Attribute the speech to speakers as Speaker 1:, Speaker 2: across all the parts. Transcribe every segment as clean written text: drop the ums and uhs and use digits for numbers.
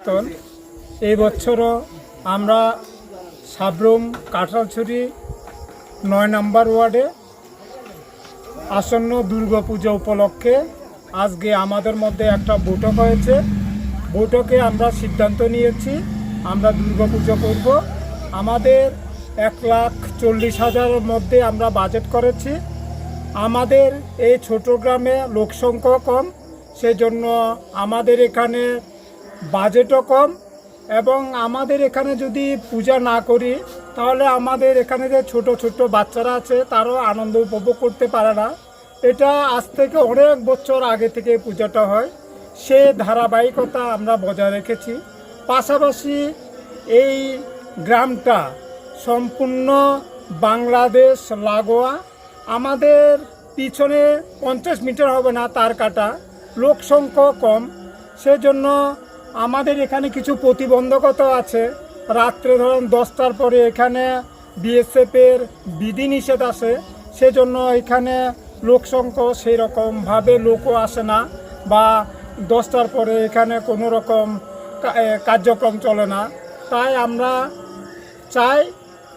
Speaker 1: পরিবর্তন। এই বছরও আমরা সাবরুম কাঁঠালছড়ি ৯ নম্বর ওয়ার্ডে আসন্ন দুর্গাপূজা উপলক্ষে আজকে আমাদের মধ্যে একটা বৈঠক হয়েছে। বৈঠকে আমরা সিদ্ধান্ত নিয়েছি আমরা দুর্গাপূজা করব। আমাদের ১,৪০,০০০-এর মধ্যে আমরা বাজেট করেছি। আমাদের এই ছোট গ্রামে লোকসংখ্যা কম, সেজন্য আমাদের এখানে বাজেটও কম এবং আমাদের এখানে যদি পূজা না করি তাহলে আমাদের এখানে যে ছোট ছোট বাচ্চারা আছে তারাও আনন্দ উপভোগ করতে পারে না। এটা আজ থেকে অনেক বছর আগে থেকে পূজাটা হয়, সে ধারাবাহিকতা আমরা বজায় রেখেছি। পাশাপাশি এই গ্রামটা সম্পূর্ণ বাংলাদেশ লাগোয়া, আমাদের পিছনে 50 মিটার হবে না তার কাটা, লোক সংখ্যা কম, সেজন্য আমাদের এখানে কিছু প্রতিবন্ধকতা আছে। রাত্রে ধরুন 10টার পরে এখানে বিএসএফের বিধিনিষেধ আছে, সেজন্য এখানে লোক সংখ্যা সেই রকমভাবে লোকও আসে না বা 10টার পরে এখানে কোনো রকম কার্যক্রম চলে না। তাই আমরা চাই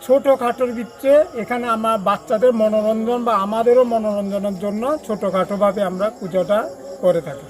Speaker 1: ছোটোখাটোর ভিতরে এখানে আমার বাচ্চাদের মনোরঞ্জন বা আমাদেরও মনোরঞ্জনের জন্য ছোটোখাটোভাবে আমরা পুজোটা করে থাকি।